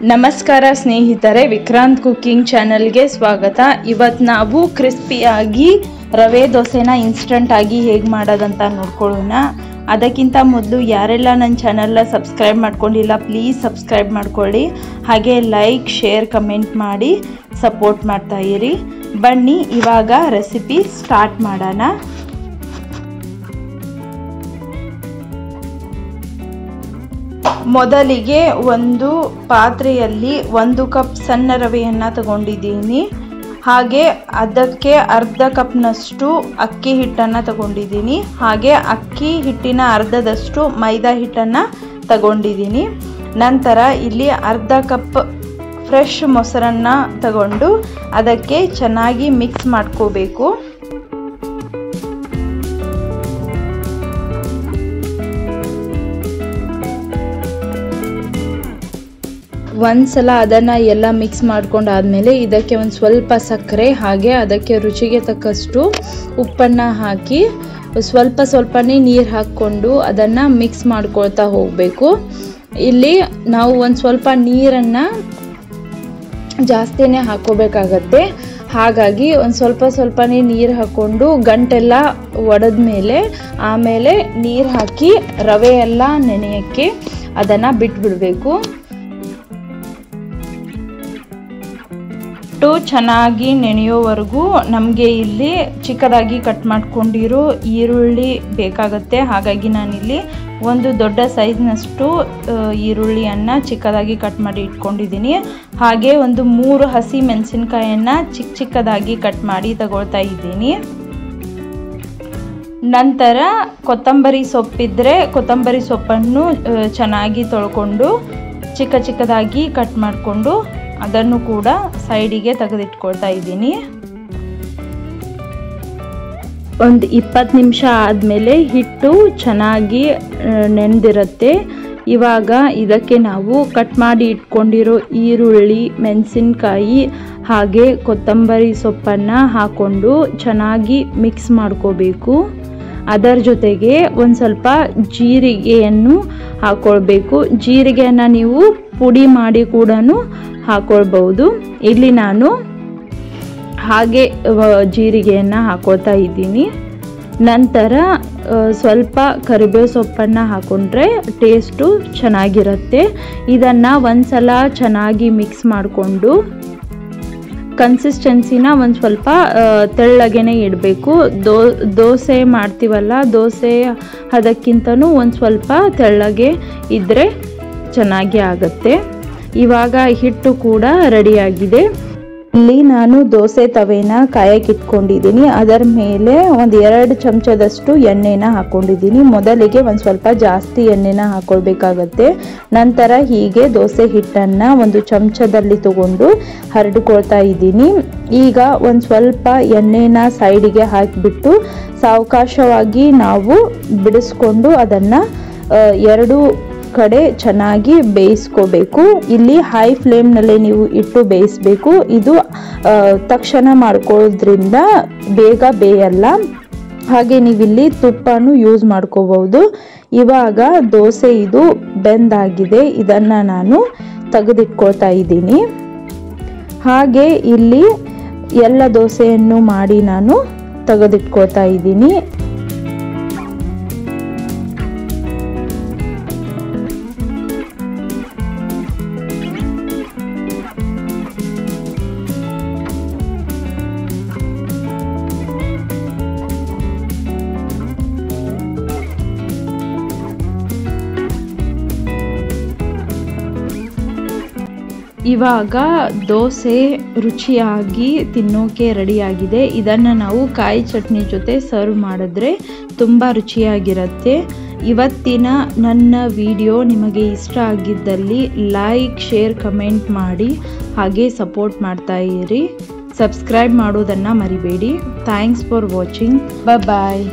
ನಮಸ್ಕಾರ ಸ್ನೇಹಿತರೆ, ವಿಕ್ರಾಂತ್ ಕುಕಿಂಗ್ ಚಾನಲ್ಗೆ ಸ್ವಾಗತ. ಇವತ್ತು ನಾವು ಕ್ರಿಸ್ಪಿಯಾಗಿ ರವೆ ದೋಸೆನ ಇನ್ಸ್ಟಂಟ್ ಆಗಿ ಹೇಗೆ ಮಾಡೋದಂತ ನೋಡ್ಕೊಳ್ಳೋಣ. ಅದಕ್ಕಿಂತ ಮೊದಲು ಯಾರೆಲ್ಲ ನನ್ನ ಚಾನಲ್ನ ಸಬ್ಸ್ಕ್ರೈಬ್ ಮಾಡ್ಕೊಂಡಿಲ್ಲ ಪ್ಲೀಸ್ ಸಬ್ಸ್ಕ್ರೈಬ್ ಮಾಡ್ಕೊಳ್ಳಿ. ಹಾಗೆ ಲೈಕ್, ಶೇರ್, ಕಮೆಂಟ್ ಮಾಡಿ ಸಪೋರ್ಟ್ ಮಾಡ್ತಾ ಇರಿ. ಬನ್ನಿ ಇವಾಗ ರೆಸಿಪಿ ಸ್ಟಾರ್ಟ್ ಮಾಡೋಣ. ಮೊದಲಿಗೆ ಒಂದು ಪಾತ್ರೆಯಲ್ಲಿ 1 ಕಪ್ ಸಣ್ಣ ರವೆಯನ್ನು ತಗೊಂಡಿದ್ದೀನಿ. ಹಾಗೆ ಅದಕ್ಕೆ ಅರ್ಧ ಕಪ್ನಷ್ಟು ಅಕ್ಕಿ ಹಿಟ್ಟನ್ನು ತಗೊಂಡಿದ್ದೀನಿ. ಹಾಗೆ ಅಕ್ಕಿ ಹಿಟ್ಟಿನ ಅರ್ಧದಷ್ಟು ಮೈದಾ ಹಿಟ್ಟನ್ನು ತಗೊಂಡಿದ್ದೀನಿ. ನಂತರ ಇಲ್ಲಿ ಅರ್ಧ ಕಪ್ ಫ್ರೆಶ್ ಮೊಸರನ್ನು ತಗೊಂಡು ಅದಕ್ಕೆ ಚೆನ್ನಾಗಿ ಮಿಕ್ಸ್ ಮಾಡ್ಕೋಬೇಕು. ಒಂದ್ಸಲ ಅದನ್ನು ಎಲ್ಲ ಮಿಕ್ಸ್ ಮಾಡ್ಕೊಂಡಾದ್ಮೇಲೆ ಇದಕ್ಕೆ ಒಂದು ಸ್ವಲ್ಪ ಸಕ್ಕರೆ ಹಾಗೆ ಅದಕ್ಕೆ ರುಚಿಗೆ ತಕ್ಕಷ್ಟು ಉಪ್ಪನ್ನು ಹಾಕಿ ಸ್ವಲ್ಪನೇ ನೀರು ಹಾಕ್ಕೊಂಡು ಅದನ್ನು ಮಿಕ್ಸ್ ಮಾಡ್ಕೊಳ್ತಾ ಹೋಗಬೇಕು. ಇಲ್ಲಿ ನಾವು ಒಂದು ಸ್ವಲ್ಪ ನೀರನ್ನು ಜಾಸ್ತಿನೇ ಹಾಕ್ಕೋಬೇಕಾಗತ್ತೆ. ಹಾಗಾಗಿ ಒಂದು ಸ್ವಲ್ಪನೇ ನೀರು ಹಾಕ್ಕೊಂಡು ಗಂಟೆಲ್ಲ ಒಡೆದ ಮೇಲೆ ಆಮೇಲೆ ನೀರು ಹಾಕಿ ರವೆ ಎಲ್ಲ ನೆನೆಯೋಕ್ಕೆ ಅದನ್ನು ಬಿಟ್ಬಿಡಬೇಕು. ಚೆನ್ನಾಗಿ ನೆನೆಯೋವರೆಗೂ ನಮಗೆ ಇಲ್ಲಿ ಚಿಕ್ಕದಾಗಿ ಕಟ್ ಮಾಡ್ಕೊಂಡಿರೋ ಈರುಳ್ಳಿ ಬೇಕಾಗುತ್ತೆ. ಹಾಗಾಗಿ ನಾನಿಲ್ಲಿ ಒಂದು ದೊಡ್ಡ ಸೈಜ್ನಷ್ಟು ಈರುಳ್ಳಿಯನ್ನು ಚಿಕ್ಕದಾಗಿ ಕಟ್ ಮಾಡಿ ಇಟ್ಕೊಂಡಿದ್ದೀನಿ. ಹಾಗೆ ಒಂದು 3 ಹಸಿ ಮೆಣಸಿನ್ಕಾಯನ್ನು ಚಿಕ್ಕದಾಗಿ ಕಟ್ ಮಾಡಿ ತಗೊಳ್ತಾ ಇದ್ದೀನಿ. ನಂತರ ಕೊತ್ತಂಬರಿ ಸೊಪ್ಪಿದ್ರೆ ಕೊತ್ತಂಬರಿ ಸೊಪ್ಪನ್ನು ಚೆನ್ನಾಗಿ ತೊಳ್ಕೊಂಡು ಚಿಕ್ಕದಾಗಿ ಕಟ್ ಮಾಡಿಕೊಂಡು ಅದನ್ನು ಕೂಡ ಸೈಡಿಗೆ ತೆಗೆದಿಟ್ಕೊಳ್ತಾ ಇದ್ದೀನಿ. ಒಂದು 20 ನಿಮಿಷ ಆದಮೇಲೆ ಹಿಟ್ಟು ಚೆನ್ನಾಗಿ ನೆನೆದಿರುತ್ತೆ. ಇವಾಗ ಇದಕ್ಕೆ ನಾವು ಕಟ್ ಮಾಡಿ ಇಟ್ಕೊಂಡಿರೋ ಈರುಳ್ಳಿ, ಮೆಣಸಿನ್ಕಾಯಿ ಹಾಗೆ ಕೊತ್ತಂಬರಿ ಸೊಪ್ಪನ್ನು ಹಾಕ್ಕೊಂಡು ಚೆನ್ನಾಗಿ ಮಿಕ್ಸ್ ಮಾಡ್ಕೋಬೇಕು. ಅದರ ಜೊತೆಗೆ ಒಂದು ಸ್ವಲ್ಪ ಜೀರಿಗೆಯನ್ನು ಹಾಕ್ಕೊಳ್ಬೇಕು. ಜೀರಿಗೆಯನ್ನು ನೀವು ಪುಡಿ ಮಾಡಿ ಕೂಡ ಹಾಕ್ಕೊಳ್ಬಹುದು. ಇಲ್ಲಿ ನಾನು ಹಾಗೆ ಜೀರಿಗೆಯನ್ನು ಹಾಕ್ಕೊಳ್ತಾ ಇದ್ದೀನಿ. ನಂತರ ಸ್ವಲ್ಪ ಕರಿಬೇವು ಸೊಪ್ಪನ್ನು ಹಾಕ್ಕೊಂಡ್ರೆ ಟೇಸ್ಟು ಚೆನ್ನಾಗಿರುತ್ತೆ. ಇದನ್ನು ಒಂದ್ಸಲ ಚೆನ್ನಾಗಿ ಮಿಕ್ಸ್ ಮಾಡಿಕೊಂಡು ಕನ್ಸಿಸ್ಟೆನ್ಸಿನ ಒಂದು ಸ್ವಲ್ಪ ತೆಳ್ಳಗೇನೆ ಇಡಬೇಕು. ದೋಸೆ ಮಾಡ್ತೀವಲ್ಲ, ದೋಸೆ ಅದಕ್ಕಿಂತನೂ ಒಂದು ಸ್ವಲ್ಪ ತೆಳ್ಳಗೆ ಇದ್ದರೆ ಚೆನ್ನಾಗಿ ಆಗುತ್ತೆ. ಇವಾಗ ಹಿಟ್ಟು ಕೂಡ ರೆಡಿಯಾಗಿದೆ. ಇಲ್ಲಿ ನಾನು ದೋಸೆ ತವೆನ ಕಾಯಕ್ಕೆ ಇಟ್ಕೊಂಡಿದ್ದೀನಿ. ಅದರ ಮೇಲೆ ಒಂದು 2 ಚಮಚದಷ್ಟು ಎಣ್ಣೆನ ಹಾಕ್ಕೊಂಡಿದ್ದೀನಿ. ಮೊದಲಿಗೆ ಒಂದು ಸ್ವಲ್ಪ ಜಾಸ್ತಿ ಎಣ್ಣೆನ ಹಾಕ್ಕೊಳ್ಬೇಕಾಗತ್ತೆ. ನಂತರ ಹೀಗೆ ದೋಸೆ ಹಿಟ್ಟನ್ನು ಒಂದು ಚಮಚದಲ್ಲಿ ತಗೊಂಡು ಹರಡ್ಕೊಳ್ತಾ ಇದ್ದೀನಿ. ಈಗ ಒಂದು ಸ್ವಲ್ಪ ಎಣ್ಣೆನ ಸೈಡಿಗೆ ಹಾಕಿಬಿಟ್ಟು ಸಾವಕಾಶವಾಗಿ ನಾವು ಬಿಡಿಸ್ಕೊಂಡು ಅದನ್ನು 2 ಕಡೆ ಚೆನ್ನಾಗಿ ಬೇಯಿಸ್ಕೋಬೇಕು. ಇಲ್ಲಿ ಹೈ ಫ್ಲೇಮ್ನಲ್ಲೇ ನೀವು ಇಟ್ಟು ಬೇಯಿಸಬೇಕು. ಇದು ತಕ್ಷಣ ಮಾಡ್ಕೊಳ್ಳೋದ್ರಿಂದ ಬೇಗ ಬೇಯಲ್ಲ. ಹಾಗೆ ನೀವಿಲ್ಲಿ ತುಪ್ಪನೂ ಯೂಸ್ ಮಾಡ್ಕೋಬಹುದು. ಇವಾಗ ದೋಸೆ ಇದು ಬೆಂದಾಗಿದೆ. ಇದನ್ನು ನಾನು ತೆಗೆದಿಟ್ಕೊಳ್ತಾ ಇದ್ದೀನಿ. ಹಾಗೆ ಇಲ್ಲಿ ಎಲ್ಲ ದೋಸೆಯನ್ನು ಮಾಡಿ ನಾನು ತೆಗೆದಿಟ್ಕೊಳ್ತಾ ಇದ್ದೀನಿ. ಇವಾಗ ದೋಸೆ ರುಚಿಯಾಗಿ ತಿನ್ನೋಕೆ ರೆಡಿಯಾಗಿದೆ. ಇದನ್ನು ನಾವು ಕಾಯಿ ಚಟ್ನಿ ಜೊತೆ ಸರ್ವ್ ಮಾಡಿದ್ರೆ ತುಂಬ ರುಚಿಯಾಗಿರುತ್ತೆ. ಇವತ್ತಿನ ನನ್ನ ವಿಡಿಯೋ ನಿಮಗೆ ಇಷ್ಟ ಆಗಿದ್ದಲ್ಲಿ ಲೈಕ್, ಶೇರ್, ಕಮೆಂಟ್ ಮಾಡಿ ಹಾಗೆ ಸಪೋರ್ಟ್ ಮಾಡ್ತಾ ಇರಿ. ಸಬ್ಸ್ಕ್ರೈಬ್ ಮಾಡೋದನ್ನು ಮರಿಬೇಡಿ. Thanks for watching. ಬಾಯ್.